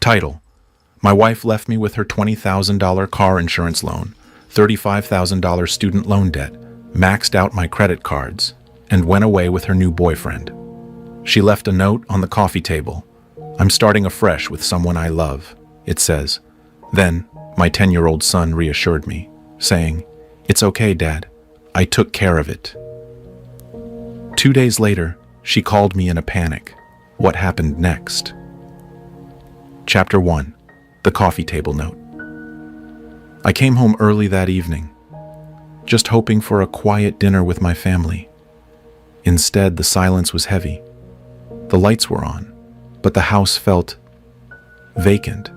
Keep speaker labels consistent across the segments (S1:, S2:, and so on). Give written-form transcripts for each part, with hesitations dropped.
S1: Title: My wife left me with her $20,000 car insurance loan, $35,000 student loan debt, maxed out my credit cards, and went away with her new boyfriend. She left a note on the coffee table. I'm starting afresh with someone I love, it says. Then, my 10-year-old son reassured me, saying, It's okay, Dad. I took care of it. 2 days later, she called me in a panic. What happened next? Chapter 1. The Coffee Table Note. I came home early that evening, just hoping for a quiet dinner with my family. Instead, the silence was heavy. The lights were on, but the house felt vacant.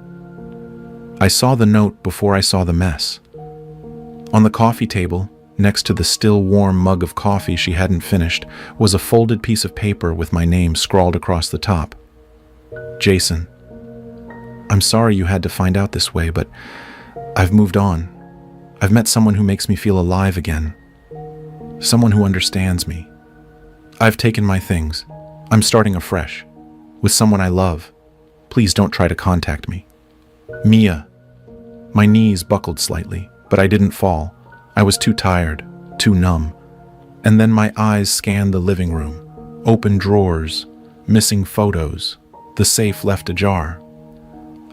S1: I saw the note before I saw the mess. On the coffee table, next to the still warm mug of coffee she hadn't finished, was a folded piece of paper with my name scrawled across the top. Jason, I'm sorry you had to find out this way, but I've moved on. I've met someone who makes me feel alive again. Someone who understands me. I've taken my things. I'm starting afresh. With someone I love. Please don't try to contact me. Mia. My knees buckled slightly, but I didn't fall. I was too tired, too numb. And then my eyes scanned the living room. Open drawers, missing photos, the safe left ajar.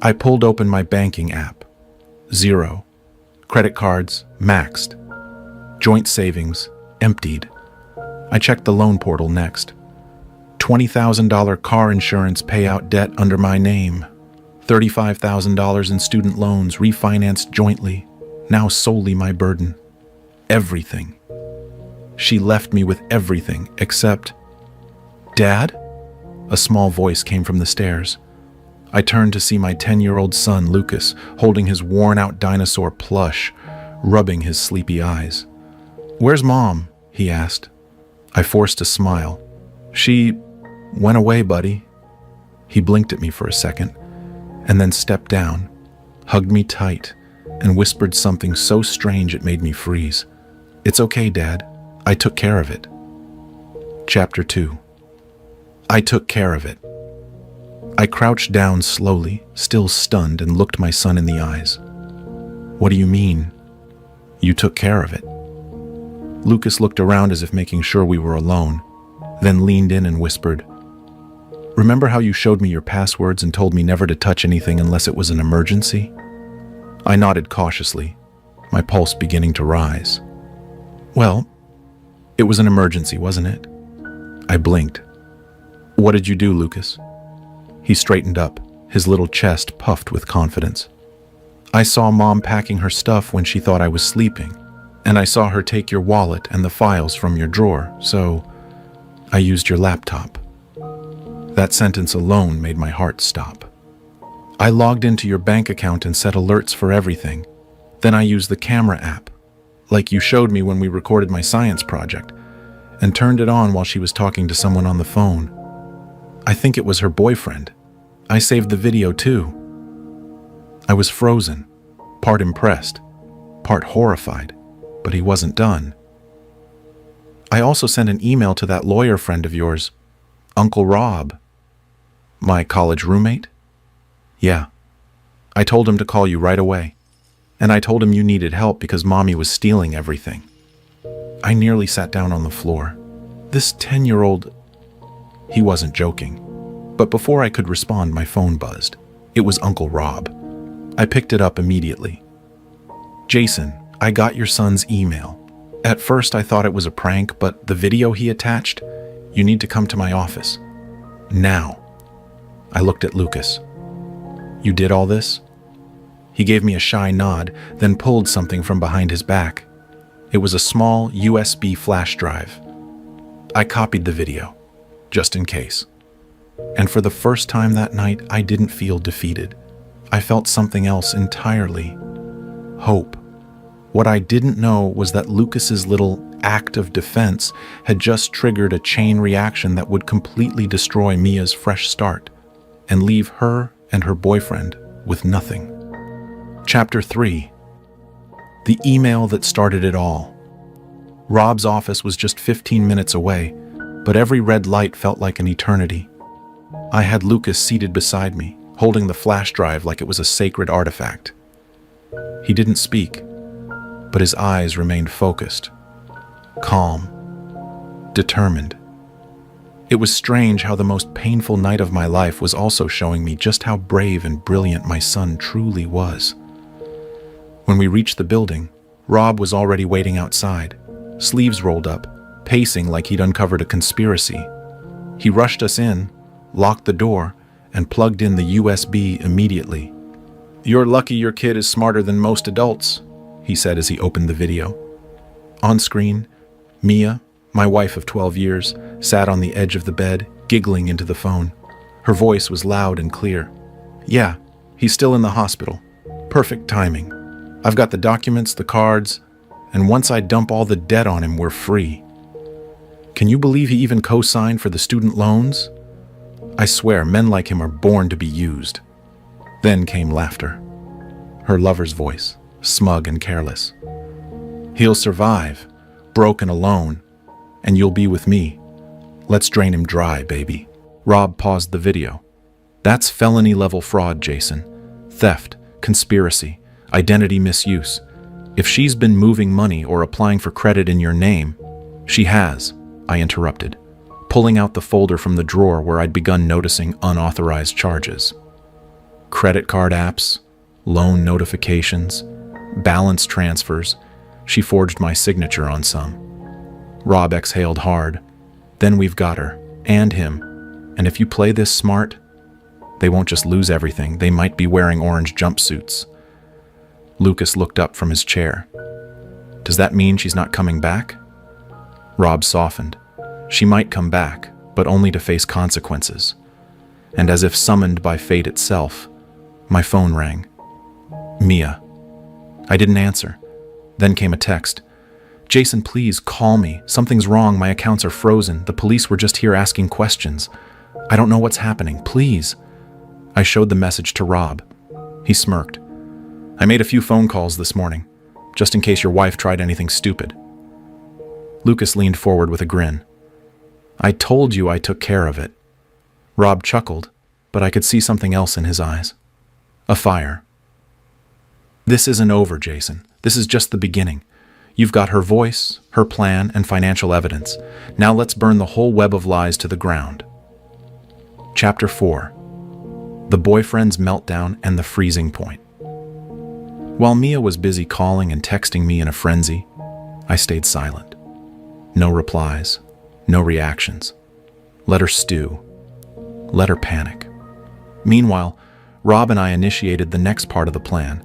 S1: I pulled open my banking app. 0. Credit cards, maxed. Joint savings, emptied. I checked the loan portal next. $20,000 car insurance payout debt under my name. $35,000 in student loans refinanced jointly, now solely my burden. Everything. She left me with everything except... Dad? A small voice came from the stairs. I turned to see my 10-year-old son, Lucas, holding his worn-out dinosaur plush, rubbing his sleepy eyes. Where's Mom? He asked. I forced a smile. She went away, buddy. He blinked at me for a second, and then stepped down, hugged me tight, and whispered something so strange it made me freeze. It's okay, Dad. I took care of it. Chapter 2. I took care of it. I crouched down slowly, still stunned, and looked my son in the eyes. What do you mean? You took care of it. Lucas looked around as if making sure we were alone, then leaned in and whispered, Remember how you showed me your passwords and told me never to touch anything unless it was an emergency? I nodded cautiously, my pulse beginning to rise. Well, it was an emergency, wasn't it? I blinked. What did you do, Lucas? He straightened up, his little chest puffed with confidence. I saw Mom packing her stuff when she thought I was sleeping, and I saw her take your wallet and the files from your drawer, so I used your laptop. That sentence alone made my heart stop. I logged into your bank account and set alerts for everything. Then I used the camera app, like you showed me when we recorded my science project, and turned it on while she was talking to someone on the phone. I think it was her boyfriend. I saved the video too. I was frozen, part impressed, part horrified, but he wasn't done. I also sent an email to that lawyer friend of yours, Uncle Rob. My college roommate? Yeah. I told him to call you right away, and I told him you needed help because Mommy was stealing everything. I nearly sat down on the floor. This 10-year-old... He wasn't joking. But before I could respond, my phone buzzed. It was Uncle Rob. I picked it up immediately. Jason, I got your son's email. At first I thought it was a prank, but the video he attached, you need to come to my office. Now. I looked at Lucas. You did all this? He gave me a shy nod, then pulled something from behind his back. It was a small USB flash drive. I copied the video, just in case. And for the first time that night, I didn't feel defeated. I felt something else entirely. Hope. What I didn't know was that Lucas's little act of defense had just triggered a chain reaction that would completely destroy Mia's fresh start and leave her and her boyfriend with nothing. Chapter 3. The email that started it all. Rob's office was just 15 minutes away, but every red light felt like an eternity. I had Lucas seated beside me, holding the flash drive like it was a sacred artifact. He didn't speak, but his eyes remained focused, calm, determined. It was strange how the most painful night of my life was also showing me just how brave and brilliant my son truly was. When we reached the building, Rob was already waiting outside, sleeves rolled up, pacing like he'd uncovered a conspiracy. He rushed us in, locked the door, and plugged in the USB immediately. "You're lucky your kid is smarter than most adults," he said as he opened the video. On screen, Mia, my wife of 12 years, sat on the edge of the bed, giggling into the phone. Her voice was loud and clear. "Yeah, he's still in the hospital. Perfect timing. I've got the documents, the cards, and once I dump all the debt on him, we're free. Can you believe he even co-signed for the student loans? I swear, men like him are born to be used." Then came laughter. Her lover's voice, smug and careless. "He'll survive, broke and alone, and you'll be with me. Let's drain him dry, baby." Rob paused the video. "That's felony-level fraud, Jason. Theft, conspiracy, identity misuse. If she's been moving money or applying for credit in your name..." "She has," I interrupted, pulling out the folder from the drawer where I'd begun noticing unauthorized charges. Credit card apps, loan notifications, balance transfers. She forged my signature on some. Rob exhaled hard. "Then we've got her, and him. And if you play this smart, they won't just lose everything, they might be wearing orange jumpsuits." Lucas looked up from his chair. "Does that mean she's not coming back?" Rob softened. "She might come back, but only to face consequences." And as if summoned by fate itself, my phone rang. Mia. I didn't answer. Then came a text. "Jason, please call me. Something's wrong. My accounts are frozen. The police were just here asking questions. I don't know what's happening. Please." I showed the message to Rob. He smirked. "I made a few phone calls this morning, just in case your wife tried anything stupid." Lucas leaned forward with a grin. "I told you I took care of it." Rob chuckled, but I could see something else in his eyes. A fire. "This isn't over, Jason. This is just the beginning. You've got her voice, her plan, and financial evidence. Now let's burn the whole web of lies to the ground." Chapter 4. The Boyfriend's Meltdown and the Freezing Point. While Mia was busy calling and texting me in a frenzy, I stayed silent. No replies, no reactions. Let her stew. Let her panic. Meanwhile, Rob and I initiated the next part of the plan.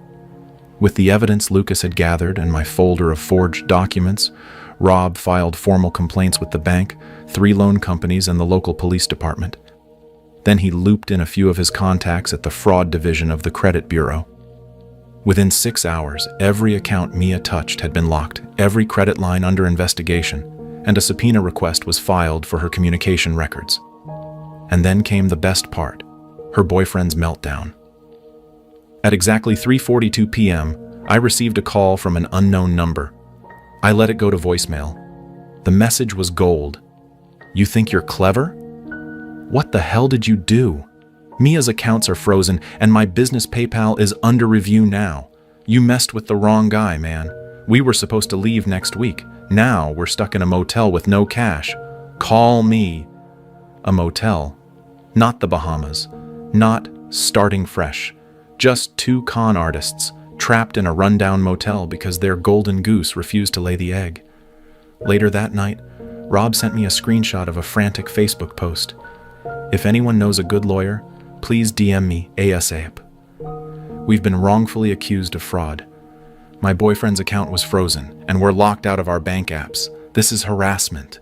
S1: With the evidence Lucas had gathered and my folder of forged documents, Rob filed formal complaints with the bank, 3 loan companies, and the local police department. Then he looped in a few of his contacts at the fraud division of the credit bureau. Within 6 hours, every account Mia touched had been locked, every credit line under investigation, and a subpoena request was filed for her communication records. And then came the best part, her boyfriend's meltdown. At exactly 3:42 p.m., I received a call from an unknown number. I let it go to voicemail. The message was gold. "You think you're clever? What the hell did you do? Mia's accounts are frozen, and my business PayPal is under review now. You messed with the wrong guy, man. We were supposed to leave next week. Now we're stuck in a motel with no cash. Call me." A motel. Not the Bahamas. Not starting fresh. Just 2 con artists trapped in a rundown motel because their golden goose refused to lay the egg. Later that night, Rob sent me a screenshot of a frantic Facebook post. "If anyone knows a good lawyer, please DM me ASAP. We've been wrongfully accused of fraud. My boyfriend's account was frozen, and we're locked out of our bank apps. This is harassment."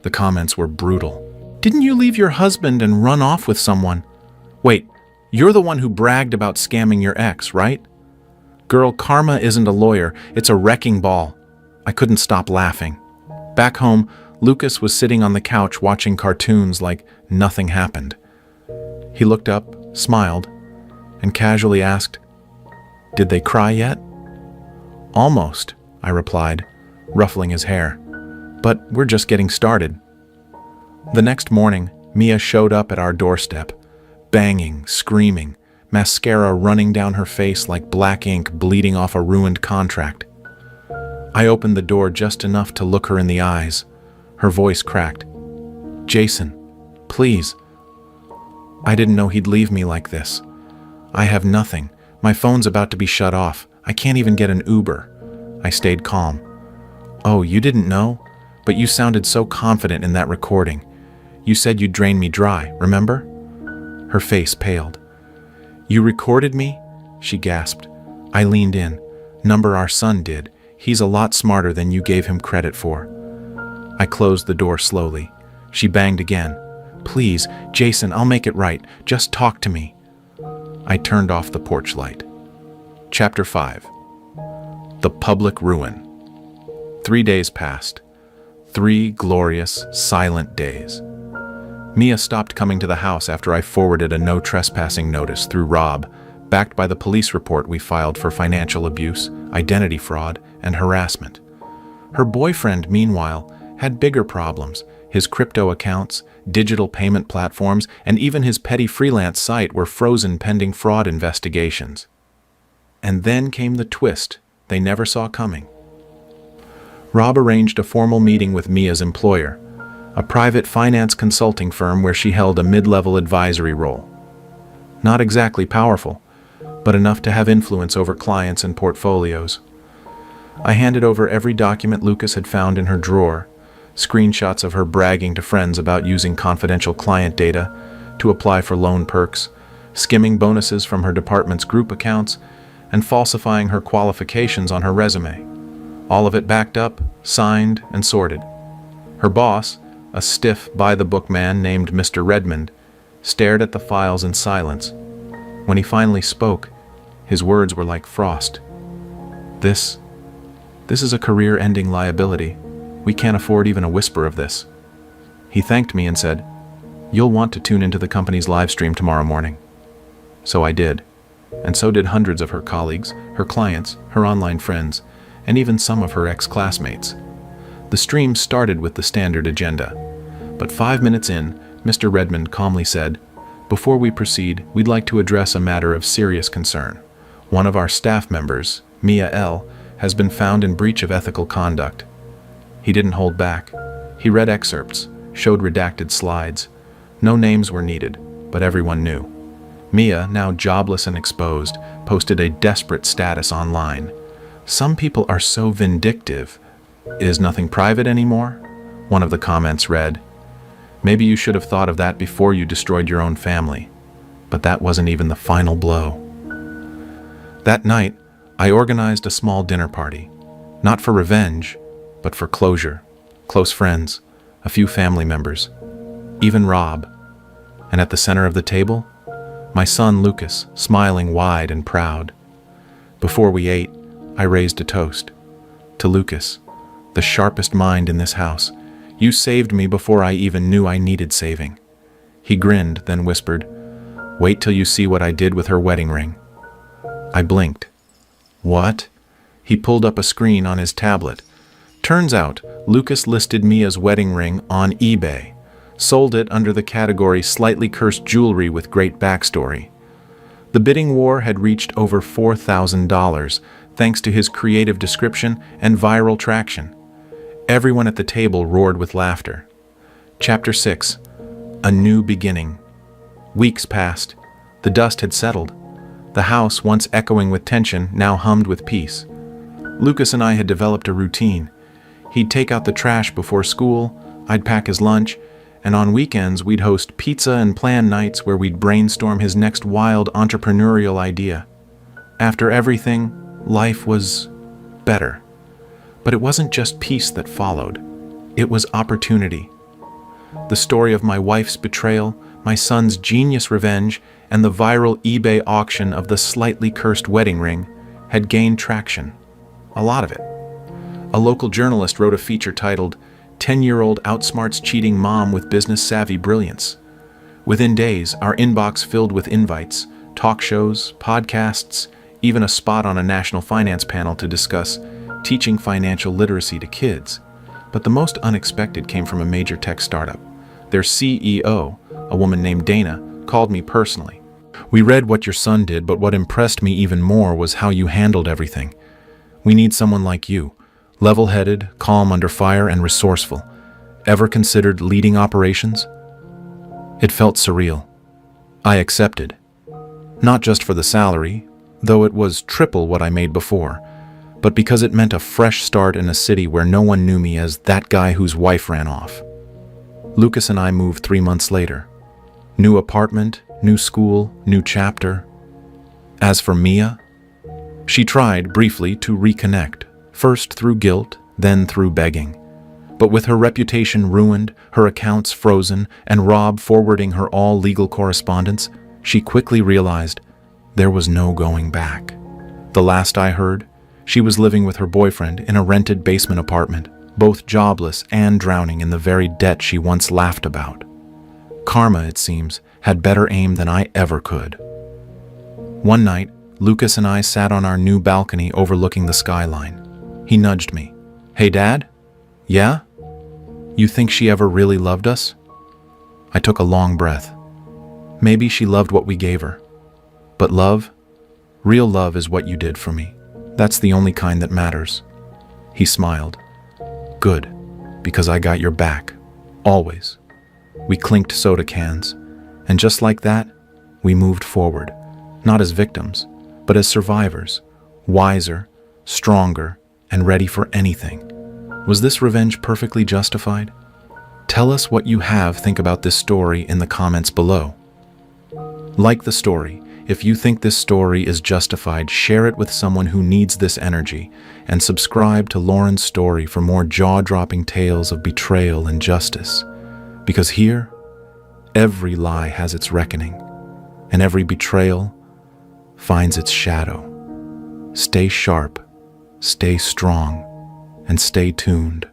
S1: The comments were brutal. "Didn't you leave your husband and run off with someone? Wait, you're the one who bragged about scamming your ex, right? Girl, karma isn't a lawyer, it's a wrecking ball." I couldn't stop laughing. Back home, Lucas was sitting on the couch watching cartoons like nothing happened. He looked up, smiled, and casually asked, "Did they cry yet?" "Almost," I replied, ruffling his hair. "But we're just getting started." The next morning, Mia showed up at our doorstep, banging, screaming, mascara running down her face like black ink bleeding off a ruined contract. I opened the door just enough to look her in the eyes. Her voice cracked. "Jason, please." I didn't know he'd leave me like this. "I have nothing. My phone's about to be shut off. I can't even get an Uber." I stayed calm. "Oh, you didn't know? But you sounded so confident in that recording. You said you'd drain me dry, remember?" Her face paled. "You recorded me?" she gasped. I leaned in. "Number our son did. He's a lot smarter than you gave him credit for." I closed the door slowly. She banged again. "Please, Jason, I'll make it right. Just talk to me." I turned off the porch light. Chapter 5. The Public Ruin. 3 days passed. 3 glorious, silent days. Mia stopped coming to the house after I forwarded a no trespassing notice through Rob, backed by the police report we filed for financial abuse, identity fraud, and harassment. Her boyfriend, meanwhile, had bigger problems. His crypto accounts, digital payment platforms, and even his petty freelance site were frozen pending fraud investigations. And then came the twist they never saw coming. Rob arranged a formal meeting with Mia's employer, a private finance consulting firm where she held a mid-level advisory role. Not exactly powerful, but enough to have influence over clients and portfolios. I handed over every document Lucas had found in her drawer, screenshots of her bragging to friends about using confidential client data to apply for loan perks, skimming bonuses from her department's group accounts, and falsifying her qualifications on her resume. All of it backed up, signed, and sorted. Her boss, a stiff, by-the-book man named Mr. Redmond, stared at the files in silence. When he finally spoke, his words were like frost. This is a career-ending liability. We can't afford even a whisper of this." He thanked me and said, "You'll want to tune into the company's live stream tomorrow morning." So I did, and so did hundreds of her colleagues, her clients, her online friends, and even some of her ex-classmates. The stream started with the standard agenda, but 5 minutes in, Mr. Redmond calmly said, "Before we proceed, we'd like to address a matter of serious concern. One of our staff members, Mia L., has been found in breach of ethical conduct." He didn't hold back. He read excerpts, showed redacted slides. No names were needed, but everyone knew. Mia, now jobless and exposed, posted a desperate status online. "Some people are so vindictive. Is nothing private anymore?" One of the comments read. "Maybe you should have thought of that before you destroyed your own family." But that wasn't even the final blow. That night, I organized a small dinner party. Not for revenge, but for closure. Close friends, a few family members, even Rob. And at the center of the table, my son Lucas, smiling wide and proud. Before we ate, I raised a toast. To Lucas, the sharpest mind in this house. You saved me before I even knew I needed saving. He grinned, then whispered, "Wait till you see what I did with her wedding ring." I blinked. "What?" He pulled up a screen on his tablet. Turns out, Lucas listed Mia's wedding ring on eBay, sold it under the category slightly cursed jewelry with great backstory. The bidding war had reached over $4,000 thanks to his creative description and viral traction. Everyone at the table roared with laughter. Chapter 6. A New Beginning. Weeks passed. The dust had settled. The house, once echoing with tension, now hummed with peace. Lucas and I had developed a routine. He'd take out the trash before school, I'd pack his lunch, and on weekends we'd host pizza and plan nights where we'd brainstorm his next wild entrepreneurial idea. After everything, life was better. But it wasn't just peace that followed. It was opportunity. The story of my wife's betrayal, my son's genius revenge, and the viral eBay auction of the slightly cursed wedding ring had gained traction. A lot of it. A local journalist wrote a feature titled, "10-Year-Old Outsmarts Cheating Mom with Business Savvy Brilliance." Within days, our inbox filled with invites, talk shows, podcasts, even a spot on a national finance panel to discuss teaching financial literacy to kids. But the most unexpected came from a major tech startup. Their CEO, a woman named Dana, called me personally. We read what your son did, but what impressed me even more was how you handled everything. We need someone like you, level-headed, calm under fire, and resourceful. Ever considered leading operations? It felt surreal. I accepted. Not just for the salary, though it was triple what I made before, but because it meant a fresh start in a city where no one knew me as that guy whose wife ran off. Lucas and I moved 3 months later. New apartment, new school, new chapter. As for Mia, she tried briefly to reconnect, first through guilt, then through begging. But with her reputation ruined, her accounts frozen, and Rob forwarding her all legal correspondence, she quickly realized there was no going back. The last I heard, she was living with her boyfriend in a rented basement apartment, both jobless and drowning in the very debt she once laughed about. Karma, it seems, had better aim than I ever could. One night, Lucas and I sat on our new balcony overlooking the skyline. He nudged me. "Hey, Dad? Yeah? You think she ever really loved us?" I took a long breath. Maybe she loved what we gave her. But love? Real love is what you did for me. That's the only kind that matters. He smiled. Good, because I got your back. Always. We clinked soda cans, and just like that, we moved forward, not as victims, but as survivors, wiser, stronger, and ready for anything. Was this revenge perfectly justified? Tell us what you think about this story in the comments below. Like the story. If you think this story is justified, share it with someone who needs this energy, and subscribe to Lauren's story for more jaw-dropping tales of betrayal and justice. Because here, every lie has its reckoning, and every betrayal finds its shadow. Stay sharp, stay strong, and stay tuned,